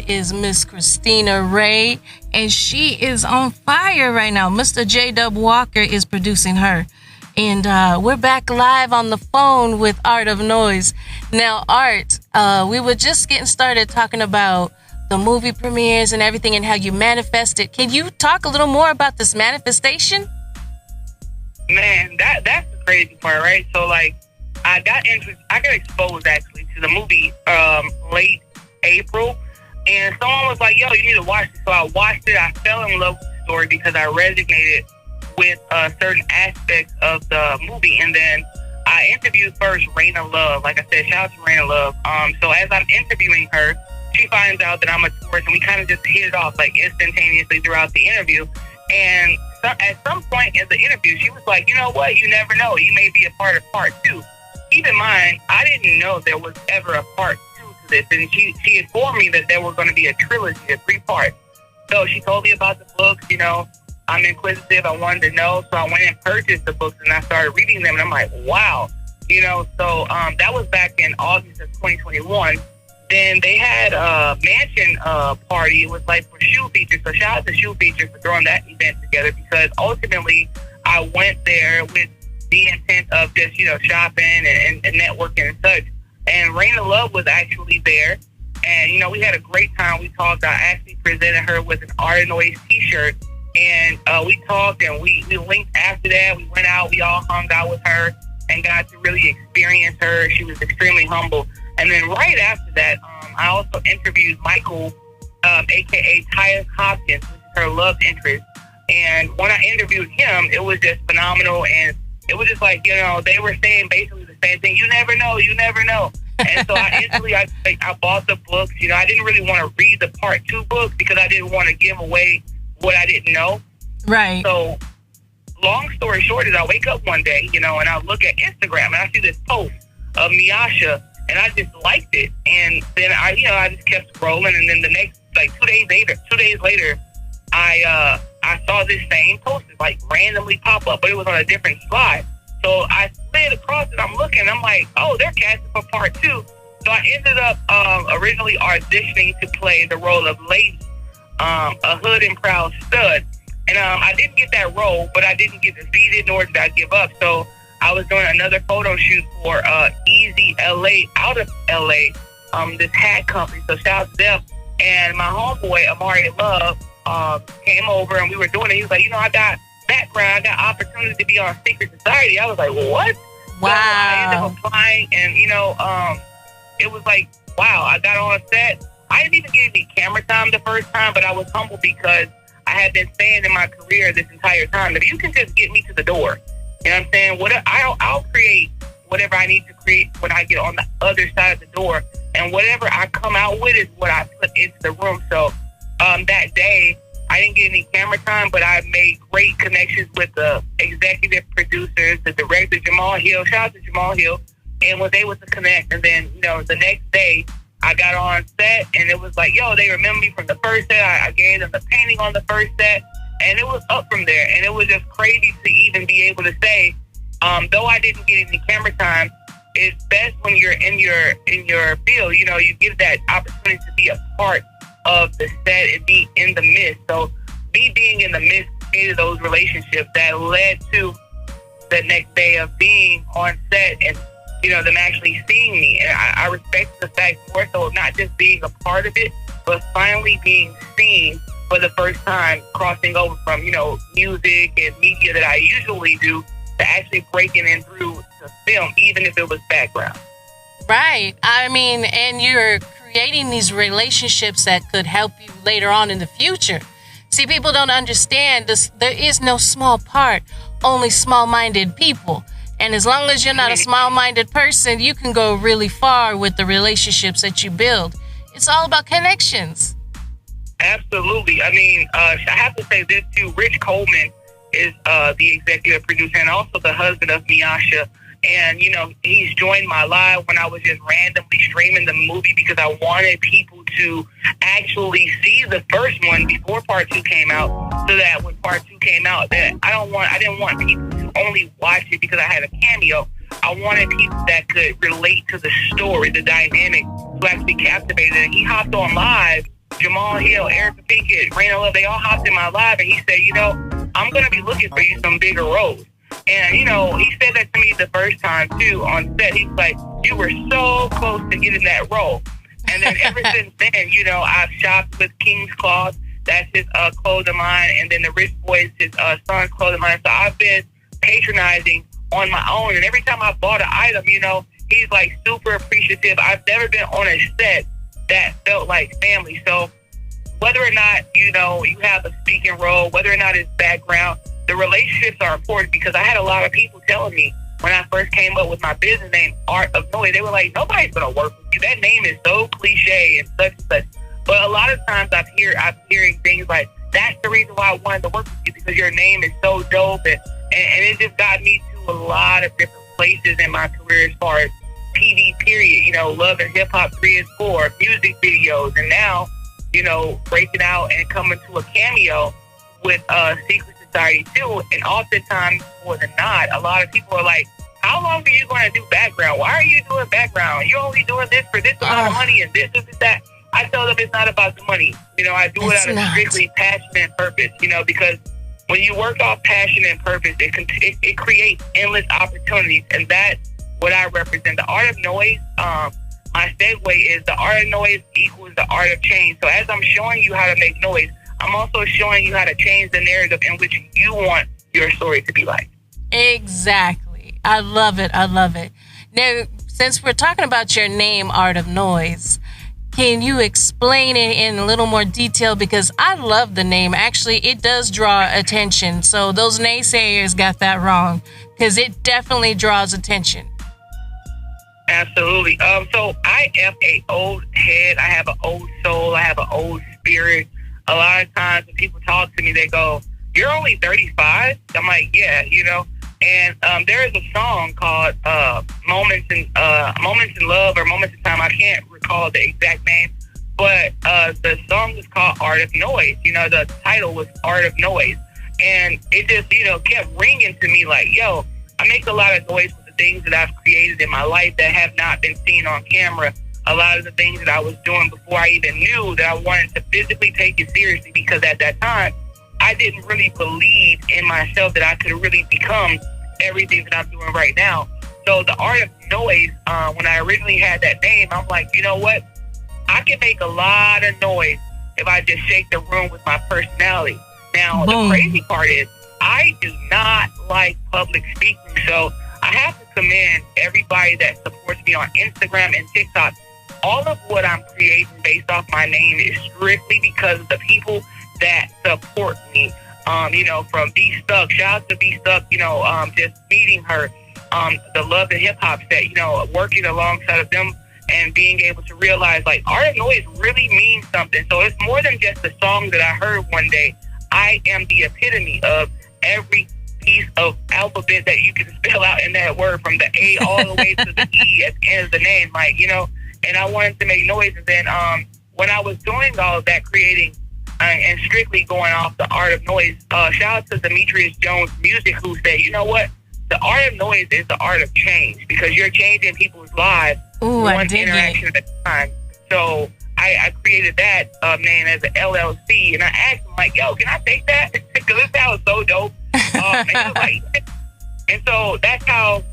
is Miss Christina Ray, and she is on fire right now. Mr. J. Dub Walker is producing her. And we're back live on the phone with Art of Noise. Now, Art, we were just getting started talking about the movie premieres and everything and how you manifested. Can you talk a little more about this manifestation? Man, that's the crazy part, right? So, like, I got exposed, actually, to the movie late April. And someone was like, yo, you need to watch it. So I watched it. I fell in love with the story because I resonated with certain aspects of the movie. And then I interviewed first Raina Love. Like I said, shout out to Raina Love. So as I'm interviewing her, she finds out that I'm a tourist, and we kind of just hit it off like instantaneously throughout the interview. And at some point in the interview, she was like, you know what? You never know. You may be a part of part two. Keep in mind, I didn't know there was ever a part two to this. And she informed me that there were going to be a trilogy, a 3-part. So she told me about the books. You know, I'm inquisitive. I wanted to know. So I went and purchased the books, and I started reading them. And I'm like, wow. You know, so that was back in August of 2021. Then they had a mansion party. It was like for Shoe Feature. So shout out to Shoe Feature for throwing that event together, because ultimately I went there with the intent of just, you know, shopping and networking and such. And Raina Love was actually there. And, you know, we had a great time. We talked. I actually presented her with an Art of Noise t-shirt. And we talked, and we linked after that. We went out. We all hung out with her and got to really experience her. She was extremely humble. And then right after that, I also interviewed Michael, a.k.a. Tyus Hopkins, which is her love interest. And when I interviewed him, it was just phenomenal. And it was just like, you know, they were saying basically the same thing. You never know. You never know. And so I instantly, I bought the books. You know, I didn't really want to read the part 2 book because I didn't want to give away what I didn't know. Right. So long story short is I wake up one day, you know, and I look at Instagram and I see this post of Miasha. And I just liked it. And then I just kept scrolling. And then the next, like 2 days later, I saw this same post like randomly pop up, but it was on a different slide. So I slid across it. I'm looking. I'm like, oh, they're casting for part 2. So I ended up originally auditioning to play the role of Lady, a hood and proud stud. And I didn't get that role, but I didn't get defeated, nor did I give up. So I was doing another photo shoot for Easy LA out of LA, this hat company. So shout out to them. And my homeboy, Amari Love, came over and we were doing it. He was like, you know, I got background, I got opportunity to be on Secret Society. I was like, well, what? Wow. So I ended up applying, and, you know, it was like, wow, I got on set. I didn't even get any camera time the first time, but I was humble because I had been saying in my career this entire time that if you can just get me to the door, you know what I'm saying? I'll create whatever I need to create when I get on the other side of the door. And whatever I come out with is what I put into the room. So that day, I didn't get any camera time, but I made great connections with the executive producers, the director, Jamal Hill. Shout out to Jamal Hill. And was able to connect. And then, you know, the next day, I got on set, and it was like, yo, they remember me from the first set. I gave them the painting on the first set. And it was up from there. And it was just crazy to even be able to say, though I didn't get any camera time, it's best when you're in your field. You know, you give that opportunity to be a part of the set and be in the midst. So me being in the midst created those relationships that led to the next day of being on set and, you know, them actually seeing me. And I respect the fact more so of not just being a part of it, but finally being seen for the first time, crossing over from, you know, music and media that I usually do to actually breaking in through the film, even if it was background. Right. I mean, and you're creating these relationships that could help you later on in the future. See, people don't understand this. There is no small part, only small-minded people. And as long as you're not a small-minded person, you can go really far with the relationships that you build. It's all about connections. Absolutely. I mean, I have to say this too. Rich Coleman is the executive producer and also the husband of Miasha. And, you know, he's joined my live when I was just randomly streaming the movie because I wanted people to actually see the first one before part 2 came out, so that when part 2 came out, that I didn't want people to only watch it because I had a cameo. I wanted people that could relate to the story, the dynamic, to actually captivate it. And he hopped on live Jamal Hill, Erica Pinkett, Raina Love, they all hopped in my live, and he said, I'm going to be looking for you some bigger roles. And, he said that to me the first time, too, on set. He's like, you were so close to getting that role. And then ever since then, I've shopped with King's Cloth. That's his clothing line. And then the Rich Boys, his son's clothing line. So I've been patronizing on my own. And every time I bought an item, he's like super appreciative. I've never been on a set that felt like family. So whether or not, you have a speaking role, whether or not it's background, the relationships are important, because I had a lot of people telling me when I first came up with my business name, Art of Noise, they were like, nobody's going to work with you. That name is so cliche and such and such. But a lot of times I'm hearing things like, that's the reason why I wanted to work with you, because your name is so dope. And it just got me to a lot of different places in my career as far as TV, period. Love and Hip Hop 3 and 4, music videos. And now, breaking out and coming to a cameo with Secret Society 2. And oftentimes, more than not, a lot of people are like, how long are you going to do background? Why are you doing background? You're only doing this for this amount of money and this, that. I tell them it's not about the money. I do it out of strictly passion and purpose, because when you work off passion and purpose, it creates endless opportunities. And that's what I represent. The Art of Noise, my segue is the Art of Noise equals the art of change. So as I'm showing you how to make noise, I'm also showing you how to change the narrative in which you want your story to be like. Exactly. I love it. I love it. Now, since we're talking about your name, Art of Noise, can you explain it in a little more detail? Because I love the name. Actually, it does draw attention. So those naysayers got that wrong, because it definitely draws attention. Absolutely. So I am an old head. I have an old soul. I have an old spirit. A lot of times when people talk to me, they go, "You're only 35?" I'm like, "Yeah, And there is a song called "Moments in Love" or "Moments in Time." I can't recall the exact name, but the song is called "Art of Noise." The title was "Art of Noise," and it just kept ringing to me like, "Yo, I make a lot of noise with the things that I've created in my life that have not been seen on camera. A lot of the things that I was doing before I even knew that I wanted to physically take it seriously, because at that time I didn't really believe in myself that I could really become everything that I'm doing right now." So the Art of Noise, when I originally had that name, I'm like, you know what? I can make a lot of noise if I just shake the room with my personality. Now, The crazy part is I do not like public speaking. So I have to commend everybody that supports me on Instagram and TikTok. All of what I'm creating based off my name is strictly because of the people that support me. From B Stuck, shout out to B Stuck, just meeting her, the Love and Hip Hop set, working alongside of them and being able to realize like Art of Noise really means something. So it's more than just a song that I heard one day. I am the epitome of every piece of alphabet that you can spell out in that word, from the A all the way to the E at the end of the name, and I wanted to make noise. And then when I was doing all of that, creating and strictly going off the Art of Noise, shout out to Demetrius Jones Music, who said, you know what? The Art of Noise is the art of change, because you're changing people's lives one interaction at a time. So I created that name as an LLC, and I asked him, like, yo, can I take that? Because it sounds so dope. And he was like, and so that's how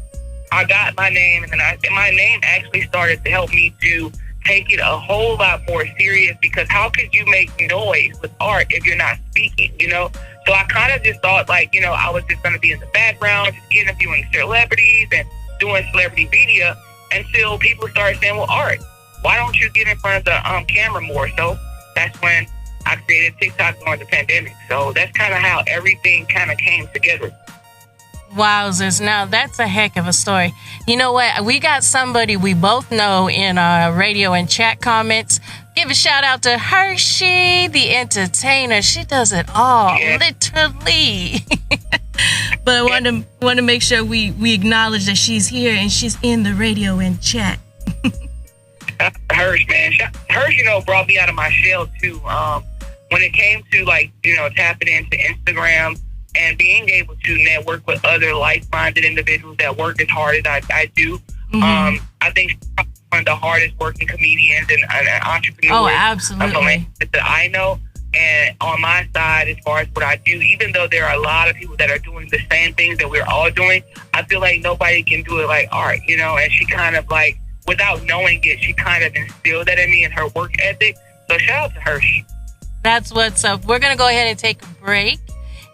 I got my name, and then my name actually started to help me to take it a whole lot more serious, because how could you make noise with art if you're not speaking, So I kind of just thought I was just going to be in the background, just interviewing celebrities and doing celebrity media, until people started saying, well, Art, why don't you get in front of the camera more? So that's when I created TikTok during the pandemic. So that's kind of how everything kind of came together. Wowzers. Now, that's a heck of a story. You know what? We got somebody we both know in our radio and chat comments. Give a shout out to Hershey, the entertainer. She does it all, literally. But I want to make sure we acknowledge that she's here and she's in the radio and chat. Hersh, man. Hersh, brought me out of my shell, too. When it came to, tapping into Instagram and being able to network with other like-minded individuals that work as hard as I do. Mm-hmm. I think one of the hardest working comedians and entrepreneurs. Oh, absolutely. That I know. And on my side, as far as what I do, even though there are a lot of people that are doing the same things that we're all doing, I feel like nobody can do it like art, you know? And she kind of like, without knowing it, she kind of instilled that in me and her work ethic. So shout out to her. That's what's up. We're going to go ahead and take a break.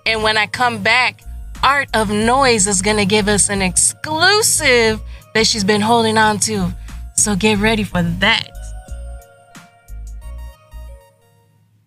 And when I come back, Art of Noise is going to give us an exclusive that she's been holding on to. So get ready for that.